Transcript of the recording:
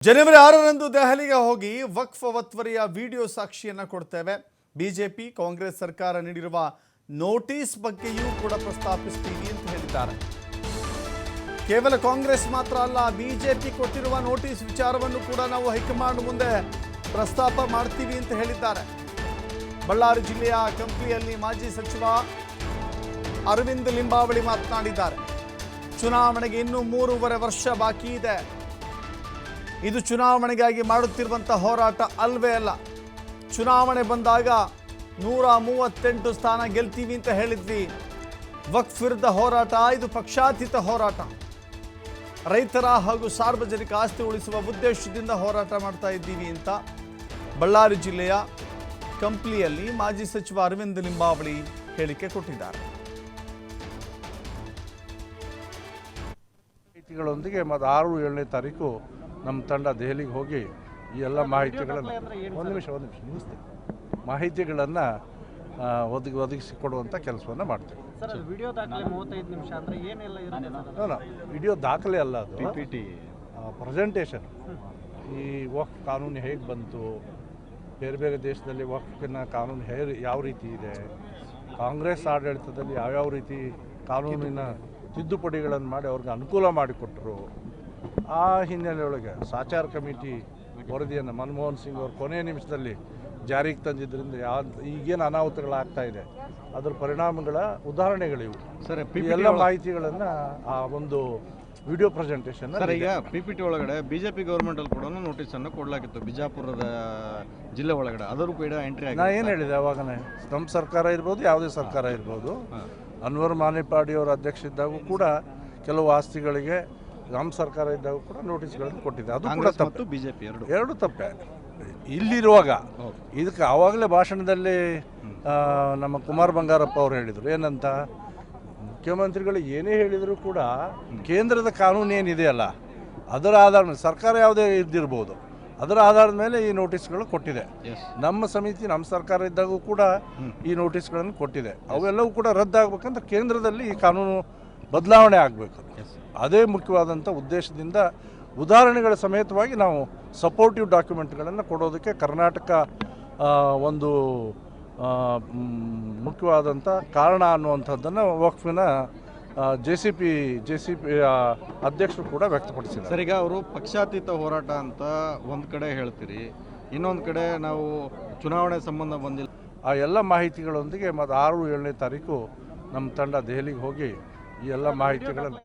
ಜನವರಿ 6ರಂದು ದೆಹಲಿಗೆ ಹೋಗಿ ವಕ್ಫ್ ಒತ್ತುವರಿಯ ವಿಡಿಯೋ ಸಾಕ್ಷಿಯನ್ನು ಕೊಡ್ತೇವೆ. ಬಿಜೆಪಿ ಕಾಂಗ್ರೆಸ್ ಸರ್ಕಾರ ನೀಡಿರುವ ನೋಟಿಸ್ ಬಗ್ಗೆಯೂ ಕೂಡ ಪ್ರಸ್ತಾಪಿಸ್ತೀವಿ ಅಂತ ಹೇಳಿದ್ದಾರೆ. ಕೇವಲ ಕಾಂಗ್ರೆಸ್ ಮಾತ್ರ ಅಲ್ಲ, ಬಿಜೆಪಿ ಕೊಟ್ಟಿರುವ ನೋಟಿಸ್ ವಿಚಾರವನ್ನು ಕೂಡ ನಾವು ಹೈಕಮಾಂಡ್ ಮುಂದೆ ಪ್ರಸ್ತಾಪ ಮಾಡ್ತೀವಿ ಅಂತ ಹೇಳಿದ್ದಾರೆ. ಬಳ್ಳಾರಿ ಜಿಲ್ಲೆಯ ಕಂಪ್ಲಿಯಲ್ಲಿ ಮಾಜಿ ಸಚಿವ ಅರವಿಂದ್ ಲಿಂಬಾವಳಿ ಮಾತನಾಡಿದ್ದಾರೆ. ಚುನಾವಣೆಗೆ ಇನ್ನೂ 3.5 ವರ್ಷ ಬಾಕಿ ಇದೆ. ಇದು ಚುನಾವಣೆಗಾಗಿ ಮಾಡುತ್ತಿರುವಂಥ ಹೋರಾಟ ಅಲ್ವೇ ಅಲ್ಲ. ಚುನಾವಣೆ ಬಂದಾಗ 138 ಸ್ಥಾನ ಗೆಲ್ತೀವಿ ಅಂತ ಹೇಳಿದ್ವಿ. ವಕ್ಫ್ ವಿರುದ್ಧ ಹೋರಾಟ, ಇದು ಪಕ್ಷಾತೀತ ಹೋರಾಟ. ರೈತರ ಹಾಗೂ ಸಾರ್ವಜನಿಕ ಆಸ್ತಿ ಉಳಿಸುವ ಉದ್ದೇಶದಿಂದ ಹೋರಾಟ ಮಾಡ್ತಾ ಇದ್ದೀವಿ ಅಂತ ಬಳ್ಳಾರಿ ಜಿಲ್ಲೆಯ ಕಂಪ್ಲಿಯಲ್ಲಿ ಮಾಜಿ ಸಚಿವ ಅರವಿಂದ್ ಲಿಂಬಾವಳಿ ಹೇಳಿಕೆ ಕೊಟ್ಟಿದ್ದಾರೆ. ಮಾಹಿತಿಗಳೊಂದಿಗೆ 6-7ನೇ ತಾರೀಕು ನಮ್ಮ ತಂಡ ದೆಹಲಿಗೆ ಹೋಗಿ ಈ ಎಲ್ಲ ಮಾಹಿತಿಗಳನ್ನು ಮಾಹಿತಿಗಳನ್ನು ಒದಗಿಸಿಕೊಡುವಂಥ ಕೆಲಸವನ್ನು ಮಾಡ್ತೀವಿ. ವಿಡಿಯೋ ದಾಖಲೆ ಅಲ್ಲ, ಅದು ಪ್ರೆಸೆಂಟೇಷನ್. ಈ ವಕ್ಫ್ ಕಾನೂನು ಹೇಗೆ ಬಂತು, ಬೇರೆ ಬೇರೆ ದೇಶದಲ್ಲಿ ವಕ್ಫಿನ ಕಾನೂನು ಯಾವ ರೀತಿ ಇದೆ, ಕಾಂಗ್ರೆಸ್ ಆಡಳಿತದಲ್ಲಿ ಯಾವ್ಯಾವ ರೀತಿ ಕಾನೂನಿನ ತಿದ್ದುಪಡಿಗಳನ್ನು ಮಾಡಿ ಅವ್ರಿಗೆ ಅನುಕೂಲ ಮಾಡಿಕೊಟ್ಟರು. ಆ ಹಿನ್ನೆಲೆಯೊಳಗೆ ಸಾಚಾರ್ ಕಮಿಟಿ ವರದಿಯನ್ನು ಮನಮೋಹನ್ ಸಿಂಗ್ ಅವರು ಕೊನೆಯ ನಿಮಿಷದಲ್ಲಿ ಜಾರಿಗೆ ತಂದಿದ್ದರಿಂದ ಈಗೇನು ಅನಾಹುತಗಳಾಗ್ತಾ ಇದೆ ಅದರ ಪರಿಣಾಮಗಳ ಉದಾಹರಣೆಗಳಿವು. ಸರ್, ಎಲ್ಲ ಮಾಹಿತಿಗಳನ್ನು ಆ ಒಂದು ವಿಡಿಯೋ ಪ್ರೆಸೆಂಟೇಷನ್. ಸರ್, ಈಗ PPT ಒಳಗಡೆ ಬಿಜೆಪಿ ಗೌರ್ಮೆಂಟಲ್ಲಿ ಕೂಡ ನೋಟಿಸನ್ನು ಕೊಡಲಾಗಿತ್ತು ಬಿಜಾಪುರದ ಜಿಲ್ಲೆ ಒಳಗಡೆ, ಅದರ ಕೂಡ ಎಂಟ್ರಿ ಆಗಿ. ನಾ ಏನು ಹೇಳಿದೆ ಅವಾಗನೇ, ನಮ್ಮ ಸರ್ಕಾರ ಇರ್ಬೋದು, ಯಾವುದೇ ಸರ್ಕಾರ ಇರ್ಬೋದು, ಅನ್ವರ್ ಮಾನಿಪಾಡಿ ಅವರ ಅಧ್ಯಕ್ಷ ಇದ್ದಾಗೂ ಕೂಡ ಕೆಲವು ಆಸ್ತಿಗಳಿಗೆ ನಮ್ಮ ಸರ್ಕಾರ ಇದ್ದಾಗ ಕೂಡ ನೋಟಿಸ್ಗಳನ್ನು ಕೊಟ್ಟಿದೆ. ಅದು ಕೂಡ ತಪ್ಪು. ಬಿಜೆಪಿ ಎರಡು ತಪ್ಪೆ. ಇಲ್ಲಿರುವಾಗ ಇದಕ್ಕೆ ಆವಾಗಲೇ ಭಾಷಣದಲ್ಲಿ ನಮ್ಮ ಕುಮಾರ್ ಬಂಗಾರಪ್ಪ ಅವರು ಹೇಳಿದರು ಏನಂತ, ಮುಖ್ಯಮಂತ್ರಿಗಳು ಏನೇ ಹೇಳಿದರೂ ಕೂಡ ಕೇಂದ್ರದ ಕಾನೂನು ಏನಿದೆಯಲ್ಲ ಅದರ ಆಧಾರದ ಮೇಲೆ, ಸರ್ಕಾರ ಯಾವುದೇ ಇದ್ದಿರ್ಬೋದು, ಅದರ ಆಧಾರದ ಮೇಲೆ ಈ ನೋಟಿಸ್ಗಳು ಕೊಟ್ಟಿದೆ. ನಮ್ಮ ಸಮಿತಿ ನಮ್ಮ ಸರ್ಕಾರ ಇದ್ದಾಗೂ ಕೂಡ ಈ ನೋಟಿಸ್ಗಳನ್ನು ಕೊಟ್ಟಿದೆ. ಅವೆಲ್ಲವೂ ಕೂಡ ರದ್ದಾಗಬೇಕಂತ ಕೇಂದ್ರದಲ್ಲಿ ಈ ಕಾನೂನು ಬದಲಾವಣೆ ಆಗಬೇಕು. ಅದೇ ಮುಖ್ಯವಾದಂಥ ಉದ್ದೇಶದಿಂದ ಉದಾಹರಣೆಗಳ ಸಮೇತವಾಗಿ ನಾವು ಸಪೋರ್ಟಿವ್ ಡಾಕ್ಯುಮೆಂಟ್ಗಳನ್ನು ಕೊಡೋದಕ್ಕೆ ಕರ್ನಾಟಕ ಒಂದು ಮುಖ್ಯವಾದಂಥ ಕಾರಣ ಅನ್ನುವಂಥದ್ದನ್ನು ವಕ್ಫಿನ JCP ಅಧ್ಯಕ್ಷರು ಕೂಡ ವ್ಯಕ್ತಪಡಿಸಿದ್ದಾರೆ. ಸರ್, ಈಗ ಅವರು ಪಕ್ಷಾತೀತ ಹೋರಾಟ ಅಂತ ಒಂದು ಕಡೆ ಹೇಳ್ತೀರಿ, ಇನ್ನೊಂದು ಕಡೆ ನಾವು ಚುನಾವಣೆ ಸಂಬಂಧ ಬಂದಿಲ್ಲ. ಆ ಎಲ್ಲ ಮಾಹಿತಿಗಳೊಂದಿಗೆ 6-7ನೇ ತಾರೀಕು ನಮ್ಮ ತಂಡ ದೆಹಲಿಗೆ ಹೋಗಿ ಈ ಎಲ್ಲ ಮಾಹಿತಿಗಳನ್ನು